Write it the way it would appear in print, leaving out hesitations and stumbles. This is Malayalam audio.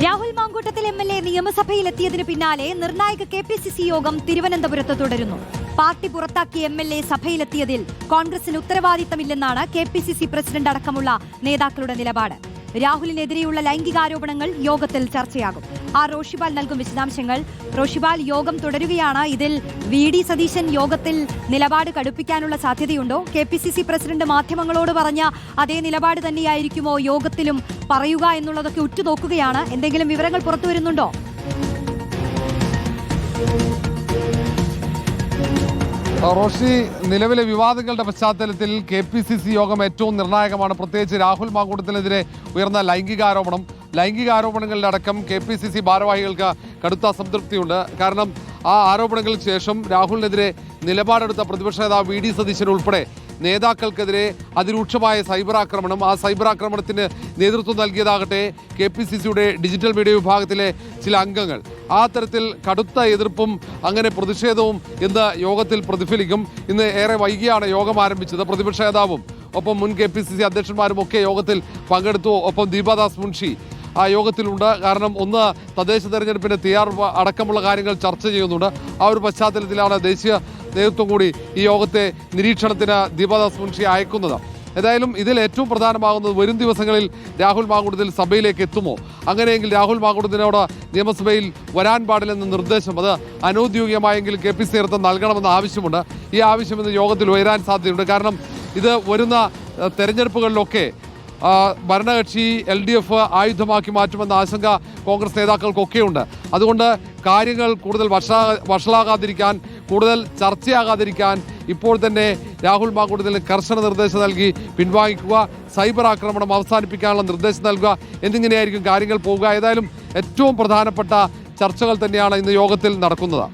രാഹുൽ മാങ്കൂട്ടത്തിൽ MLA നിയമസഭയിലെത്തിയതിന് പിന്നാലെ നിർണായക KPCC യോഗം തിരുവനന്തപുരത്ത് തുടരുന്നു. പാർട്ടി പുറത്താക്കിയ MLA സഭയിലെത്തിയതിൽ കോൺഗ്രസിന് ഉത്തരവാദിത്തമില്ലെന്നാണ് KPCC പ്രസിഡന്റ് അടക്കമുള്ള നേതാക്കളുടെ നിലപാട്. രാഹുലിനെതിരെയുള്ള ലൈംഗികാരോപണങ്ങൾ യോഗത്തിൽ ചർച്ചയാകും. റോഷിപാൽ നൽകും വിശദാംശങ്ങൾ. റോഷിപാൽ, യോഗം തുടരുകയാണ്. ഇതിൽ VD സതീശൻ യോഗത്തിൽ നിലപാട് കടുപ്പിക്കാനുള്ള സാധ്യതയുണ്ടോ? KPCC പ്രസിഡന്റ് മാധ്യമങ്ങളോട് പറഞ്ഞ അതേ നിലപാട് തന്നെയായിരിക്കുമോ യോഗത്തിലും പറയുക എന്നുള്ളതൊക്കെ ഉറ്റുനോക്കുകയാണ്. എന്തെങ്കിലും വിവരങ്ങൾ പുറത്തു വരുന്നുണ്ടോ? റോഷി, നിലവിലെ വിവാദങ്ങളുടെ പശ്ചാത്തലത്തിൽ KPCC യോഗം ഏറ്റവും നിർണായകമാണ്. പ്രത്യേകിച്ച് രാഹുൽ മാങ്കൂട്ടത്തിനെതിരെ ഉയർന്ന ലൈംഗികാരോപണങ്ങളിലടക്കം KPCC ഭാരവാഹികൾക്ക് കടുത്ത സംതൃപ്തിയുണ്ട്. കാരണം ആ ആരോപണങ്ങൾക്ക് ശേഷം രാഹുലിനെതിരെ നിലപാടെടുത്ത പ്രതിപക്ഷ നേതാവ് VD സതീശൻ ഉൾപ്പെടെ നേതാക്കൾക്കെതിരെ അതിരൂക്ഷമായ സൈബർ ആക്രമണം, ആ സൈബർ ആക്രമണത്തിന് നേതൃത്വം നൽകിയതാകട്ടെ KPCCയുടെ ഡിജിറ്റൽ മീഡിയ വിഭാഗത്തിലെ ചില അംഗങ്ങൾ. ആ തരത്തിൽ കടുത്ത എതിർപ്പും അങ്ങനെ പ്രതിഷേധവും ഇന്ന് യോഗത്തിൽ പ്രതിഫലിക്കും. ഇന്ന് ഏറെ വൈകിയാണ് യോഗം ആരംഭിച്ചത്. പ്രതിപക്ഷ നേതാവും ഒപ്പം മുൻ KPCC അധ്യക്ഷന്മാരും ഒക്കെ യോഗത്തിൽ പങ്കെടുത്തു. ഒപ്പം ദീപാദാസ് മുൻഷി ആ യോഗത്തിലുണ്ട്. കാരണം ഒന്ന്, തദ്ദേശ തെരഞ്ഞെടുപ്പിൻ്റെ തയ്യാറെടുപ്പ് അടക്കമുള്ള കാര്യങ്ങൾ ചർച്ച ചെയ്യുന്നുണ്ട്. ആ ഒരു പശ്ചാത്തലത്തിലാണ് ദേശീയ നേതൃത്വം കൂടി ഈ യോഗത്തെ നിരീക്ഷണത്തിന് ദീപാദാസ് മുൻഷി അയക്കുന്നത്. ഏതായാലും ഇതിൽ ഏറ്റവും പ്രധാനമാകുന്നത് വരും ദിവസങ്ങളിൽ രാഹുൽ മാങ്കൂട്ടത്തിൽ സഭയിലേക്ക് എത്തുമോ? അങ്ങനെയെങ്കിൽ രാഹുൽ മാങ്കൂട്ടത്തിനോട് നിയമസഭയിൽ വരാൻ പാടില്ലെന്ന നിർദ്ദേശം അത് അനൗദ്യോഗികമായെങ്കിൽ KPCC നേതൃത്വം നൽകണമെന്ന ആവശ്യമുണ്ട്. ഈ ആവശ്യം ഇന്ന് യോഗത്തിൽ ഉയരാൻ സാധ്യതയുണ്ട്. കാരണം ഇത് വരുന്ന തെരഞ്ഞെടുപ്പുകളിലൊക്കെ ഭരണകക്ഷി LDF ആയുധമാക്കി മാറ്റുമെന്ന ആശങ്ക കോൺഗ്രസ് നേതാക്കൾക്കൊക്കെയുണ്ട്. അതുകൊണ്ട് കാര്യങ്ങൾ കൂടുതൽ വഷളാകാതിരിക്കാൻ, കൂടുതൽ ചർച്ചയാകാതിരിക്കാൻ ഇപ്പോൾ തന്നെ രാഹുൽ മാങ്കൂട്ടത്തിന് കർശന നിർദ്ദേശം നൽകി പിൻവാങ്ങിക്കുക, സൈബർ ആക്രമണം അവസാനിപ്പിക്കാനുള്ള നിർദ്ദേശം നൽകുക എന്നിങ്ങനെയായിരിക്കും കാര്യങ്ങൾ പോവുക. ഏതായാലും ഏറ്റവും പ്രധാനപ്പെട്ട ചർച്ചകൾ തന്നെയാണ് ഇന്ന് യോഗത്തിൽ നടക്കുന്നത്.